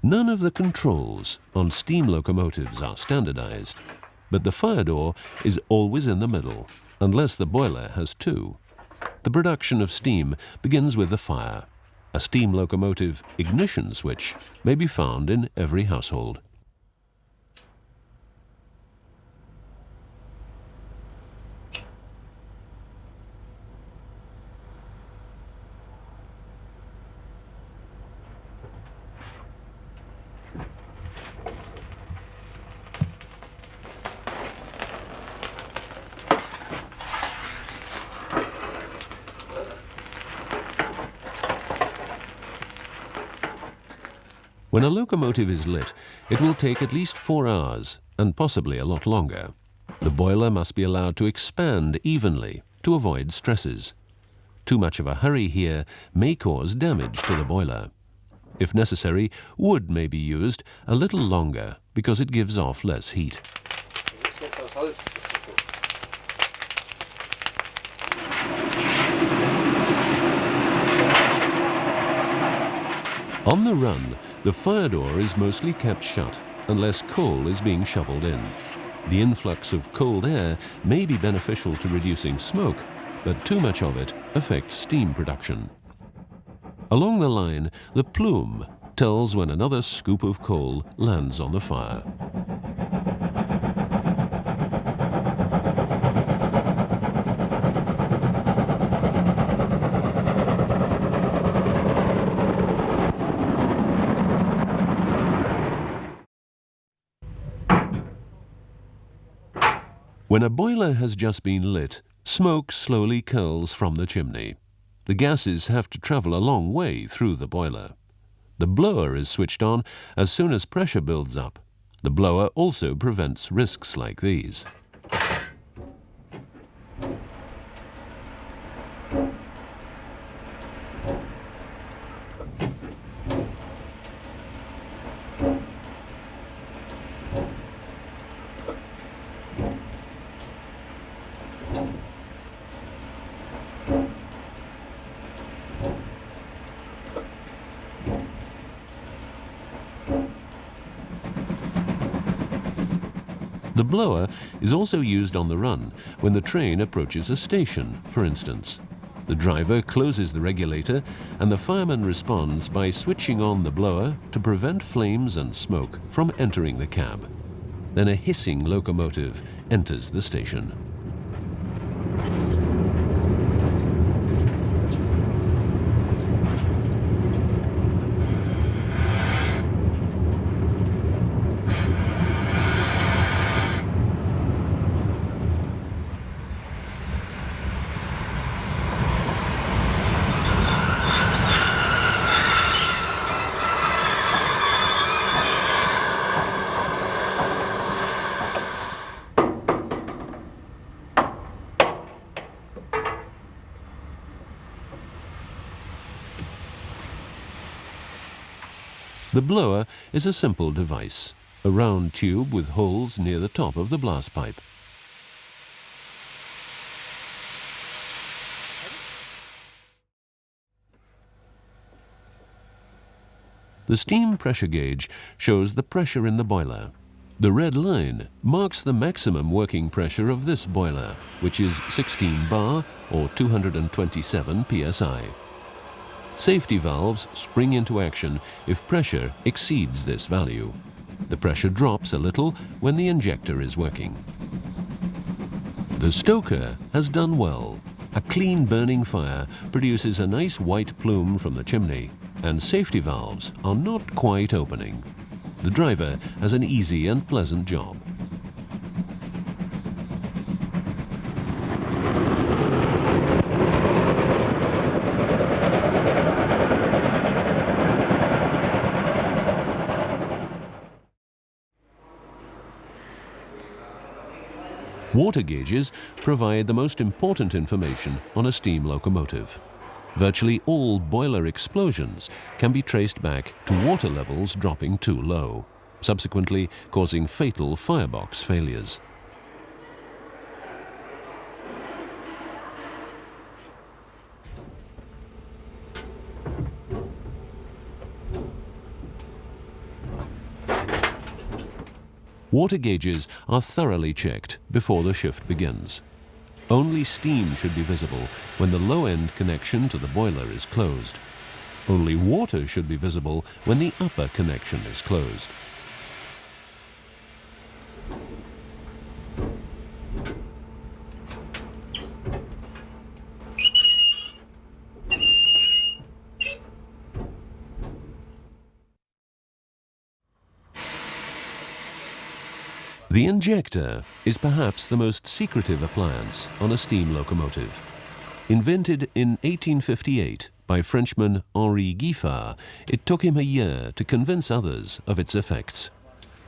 None of the controls on steam locomotives are standardized, but the fire door is always in the middle, unless the boiler has two. The production of steam begins with the fire. A steam locomotive ignition switch may be found in every household. When a locomotive is lit, it will take at least 4 hours, and possibly a lot longer. The boiler must be allowed to expand evenly to avoid stresses. Too much of a hurry here may cause damage to the boiler. If necessary, wood may be used a little longer because it gives off less heat. On the run, the fire door is mostly kept shut unless coal is being shoveled in. The influx of cold air may be beneficial to reducing smoke, but too much of it affects steam production. Along the line, the plume tells when another scoop of coal lands on the fire. When a boiler has just been lit, smoke slowly curls from the chimney. The gases have to travel a long way through the boiler. The blower is switched on as soon as pressure builds up. The blower also prevents risks like these. The blower is also used on the run when the train approaches a station, for instance. The driver closes the regulator and the fireman responds by switching on the blower to prevent flames and smoke from entering the cab. Then a hissing locomotive enters the station. The blower is a simple device, a round tube with holes near the top of the blast pipe. The steam pressure gauge shows the pressure in the boiler. The red line marks the maximum working pressure of this boiler, which is 16 bar or 227 psi. Safety valves spring into action if pressure exceeds this value. The pressure drops a little when the injector is working. The stoker has done well. A clean burning fire produces a nice white plume from the chimney, and safety valves are not quite opening. The driver has an easy and pleasant job. Water gauges provide the most important information on a steam locomotive. Virtually all boiler explosions can be traced back to water levels dropping too low, subsequently causing fatal firebox failures. Water gauges are thoroughly checked before the shift begins. Only steam should be visible when the low-end connection to the boiler is closed. Only water should be visible when the upper connection is closed. The injector is perhaps the most secretive appliance on a steam locomotive. Invented in 1858 by Frenchman Henri Giffard, it took him a year to convince others of its effects.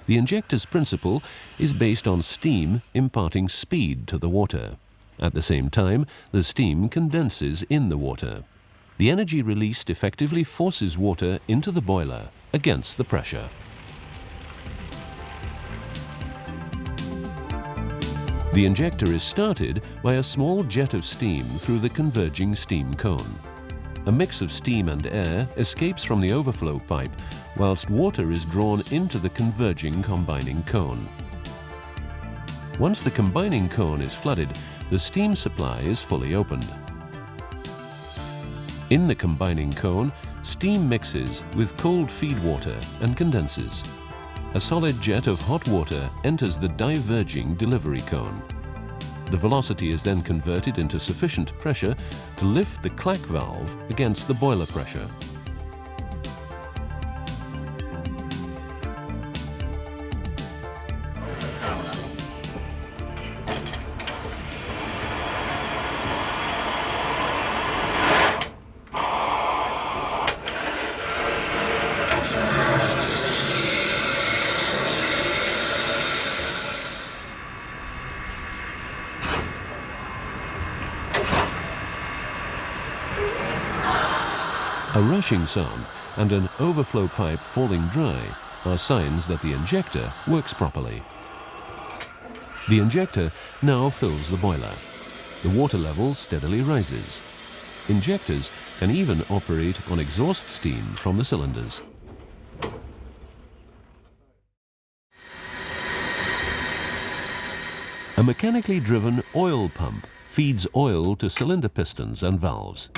The injector's principle is based on steam imparting speed to the water. At the same time, the steam condenses in the water. The energy released effectively forces water into the boiler against the pressure. The injector is started by a small jet of steam through the converging steam cone. A mix of steam and air escapes from the overflow pipe, whilst water is drawn into the converging combining cone. Once the combining cone is flooded, the steam supply is fully opened. In the combining cone, steam mixes with cold feed water and condenses. A solid jet of hot water enters the diverging delivery cone. The velocity is then converted into sufficient pressure to lift the clack valve against the boiler pressure. A rushing sound and an overflow pipe falling dry are signs that the injector works properly. The injector now fills the boiler. The water level steadily rises. Injectors can even operate on exhaust steam from the cylinders. A mechanically driven oil pump feeds oil to cylinder pistons and valves.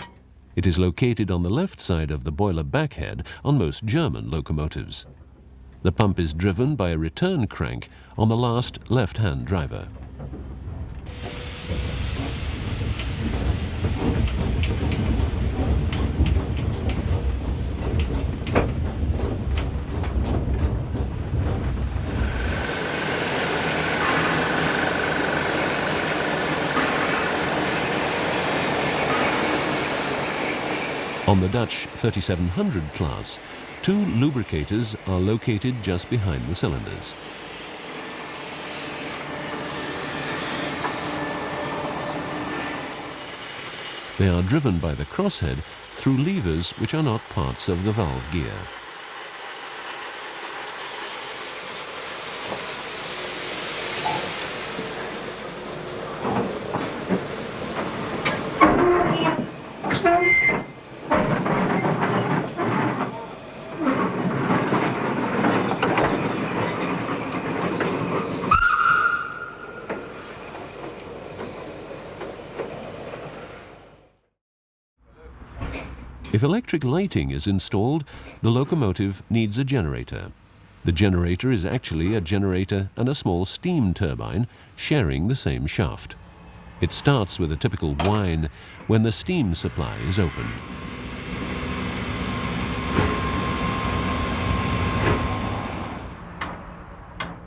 It is located on the left side of the boiler backhead on most German locomotives. The pump is driven by a return crank on the last left-hand driver. On the Dutch 3700 class, two lubricators are located just behind the cylinders. They are driven by the crosshead through levers which are not parts of the valve gear. If electric lighting is installed, the locomotive needs a generator. The generator is actually a generator and a small steam turbine sharing the same shaft. It starts with a typical whine when the steam supply is open.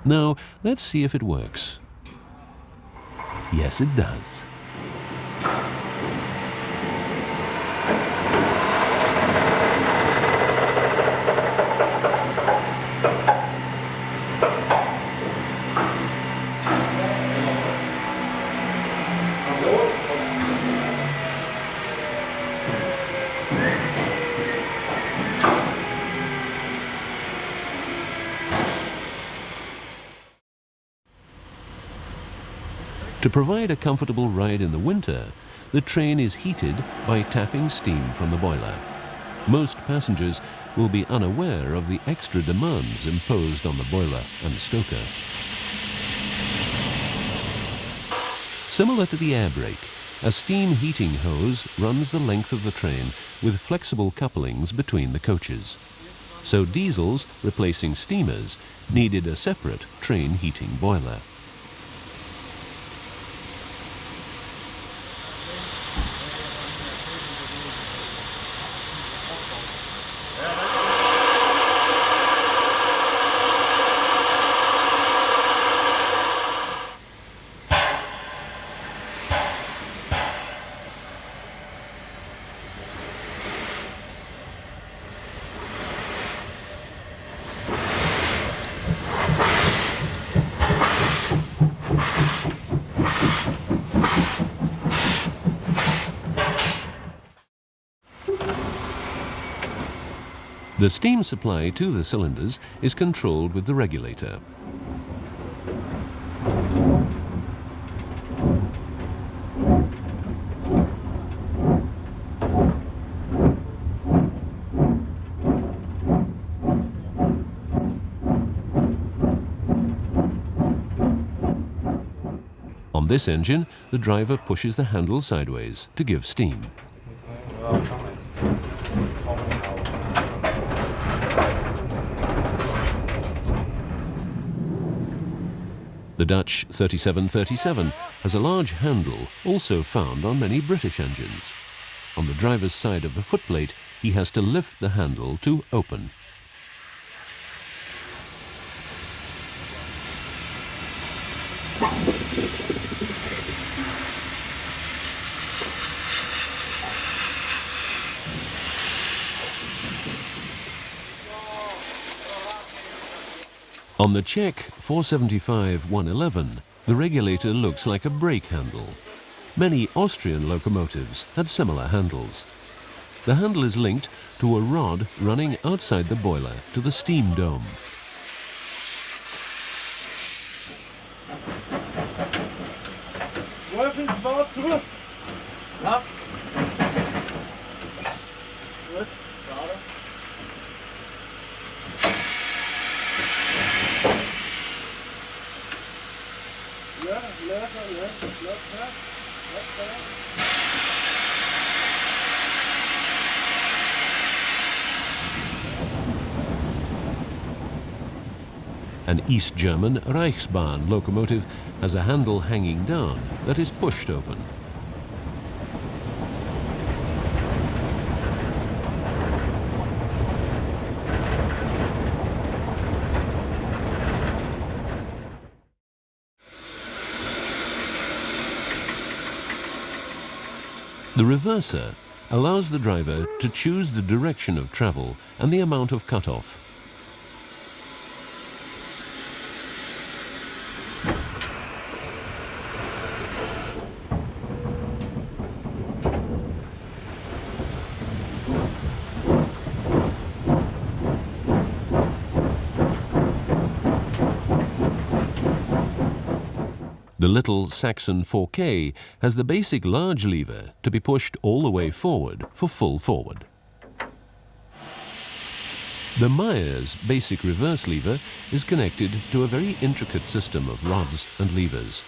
Now, let's see if it works. Yes, it does. To provide a comfortable ride in the winter, the train is heated by tapping steam from the boiler. Most passengers will be unaware of the extra demands imposed on the boiler and stoker. Similar to the air brake, a steam heating hose runs the length of the train with flexible couplings between the coaches. So diesels, replacing steamers, needed a separate train heating boiler. The steam supply to the cylinders is controlled with the regulator. On this engine, the driver pushes the handle sideways to give steam. The Dutch 3737 has a large handle, also found on many British engines. On the driver's side of the footplate, he has to lift the handle to open. On the Czech 475-111, the regulator looks like a brake handle. Many Austrian locomotives had similar handles. The handle is linked to a rod running outside the boiler to the steam dome. An East German Reichsbahn locomotive has a handle hanging down that is pushed open. The reverser allows the driver to choose the direction of travel and the amount of cutoff. The little Saxon 4K has the basic large lever to be pushed all the way forward for full forward. The Myers basic reverse lever is connected to a very intricate system of rods and levers.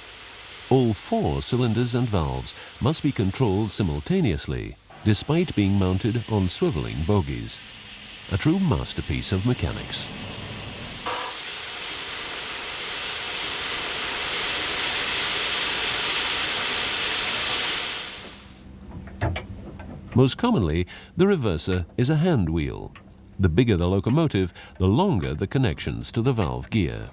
All 4 cylinders and valves must be controlled simultaneously, despite being mounted on swiveling bogies. A true masterpiece of mechanics. Most commonly, the reverser is a hand wheel. The bigger the locomotive, the longer the connections to the valve gear.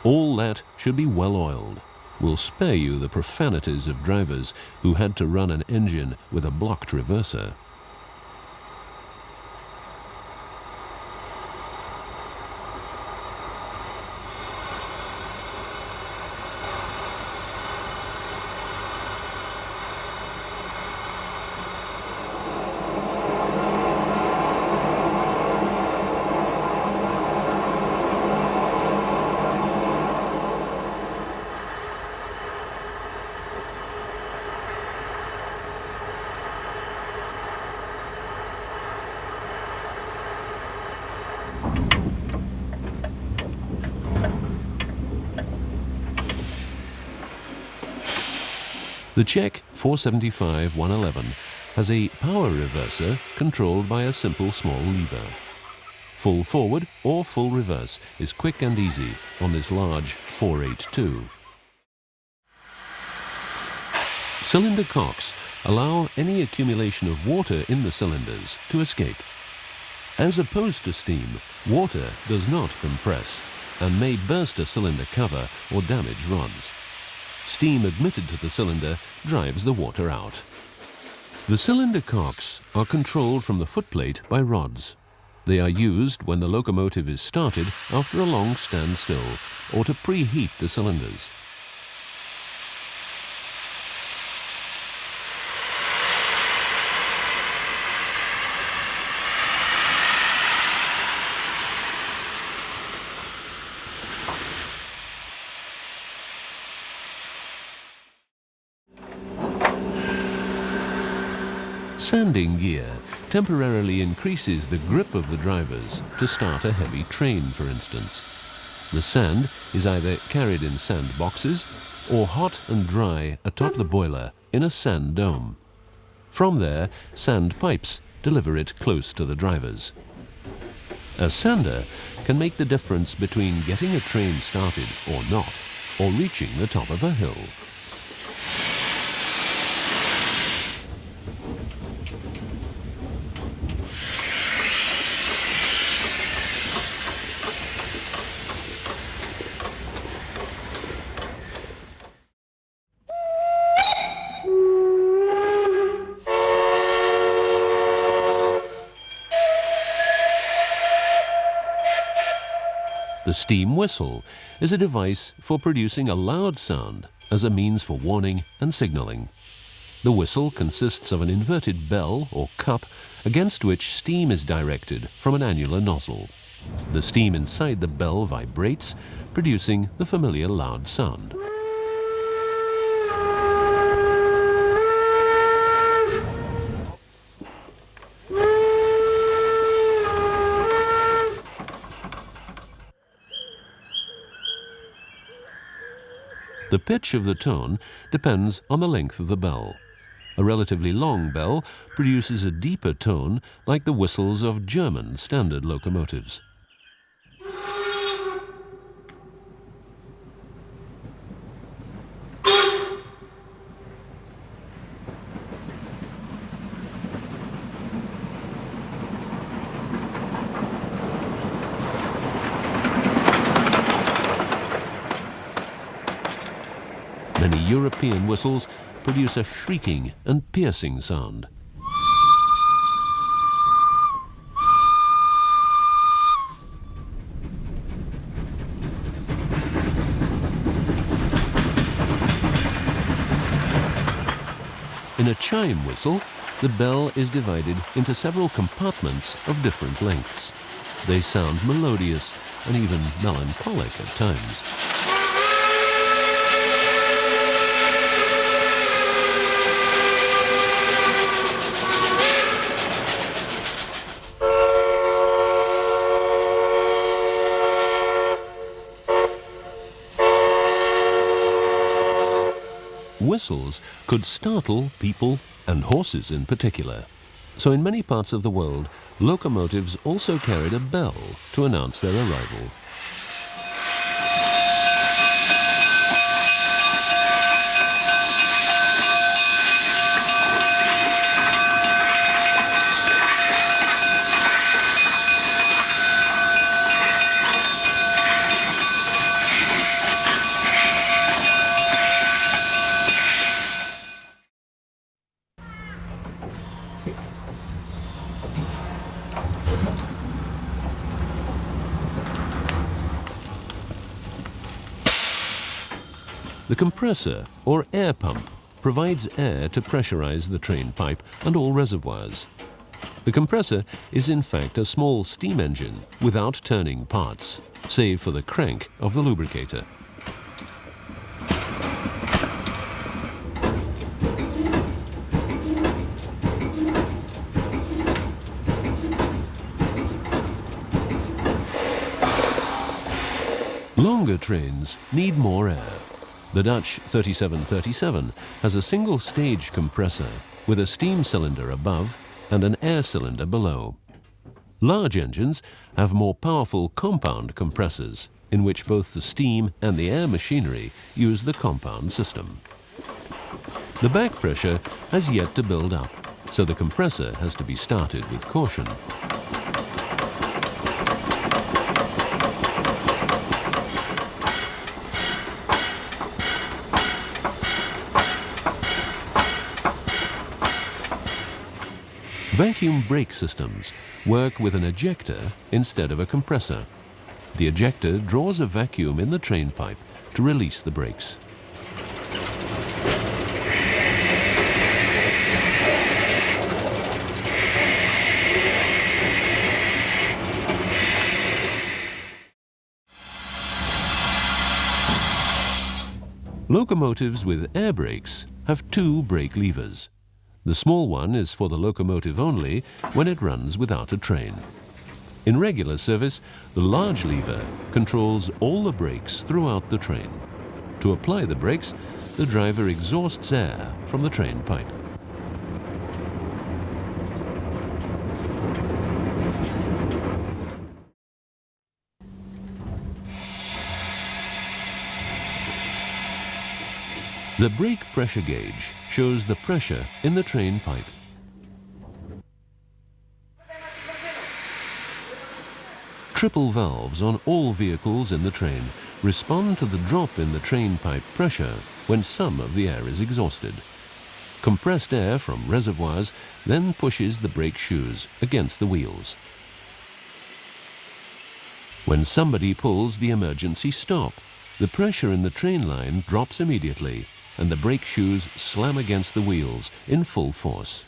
All that should be well oiled. We'll spare you the profanities of drivers who had to run an engine with a blocked reverser. The Czech 475-111 has a power reverser controlled by a simple small lever. Full forward or full reverse is quick and easy on this large 482. Cylinder cocks allow any accumulation of water in the cylinders to escape. As opposed to steam, water does not compress and may burst a cylinder cover or damage rods. Steam admitted to the cylinder drives the water out. The cylinder cocks are controlled from the footplate by rods. They are used when the locomotive is started after a long standstill or to preheat the cylinders. Sanding gear temporarily increases the grip of the drivers to start a heavy train, for instance. The sand is either carried in sand boxes or hot and dry atop the boiler in a sand dome. From there, sand pipes deliver it close to the drivers. A sander can make the difference between getting a train started or not, or reaching the top of a hill. The steam whistle is a device for producing a loud sound as a means for warning and signaling. The whistle consists of an inverted bell or cup against which steam is directed from an annular nozzle. The steam inside the bell vibrates, producing the familiar loud sound. The pitch of the tone depends on the length of the bell. A relatively long bell produces a deeper tone like the whistles of German standard locomotives. Many European whistles produce a shrieking and piercing sound. In a chime whistle, the bell is divided into several compartments of different lengths. They sound melodious and even melancholic at times. Whistles could startle people and horses in particular. So in many parts of the world, locomotives also carried a bell to announce their arrival. The compressor, or air pump, provides air to pressurize the train pipe and all reservoirs. The compressor is in fact a small steam engine without turning parts, save for the crank of the lubricator. Longer trains need more air. The Dutch 3737 has a single-stage compressor with a steam cylinder above and an air cylinder below. Large engines have more powerful compound compressors, in which both the steam and the air machinery use the compound system. The back pressure has yet to build up, so the compressor has to be started with caution. Vacuum brake systems work with an ejector instead of a compressor. The ejector draws a vacuum in the train pipe to release the brakes. Locomotives with air brakes have two brake levers. The small one is for the locomotive only when it runs without a train. In regular service, the large lever controls all the brakes throughout the train. To apply the brakes, the driver exhausts air from the train pipe. The brake pressure gauge shows the pressure in the train pipe. Triple valves on all vehicles in the train respond to the drop in the train pipe pressure when some of the air is exhausted. Compressed air from reservoirs then pushes the brake shoes against the wheels. When somebody pulls the emergency stop, the pressure in the train line drops immediately and the brake shoes slam against the wheels in full force.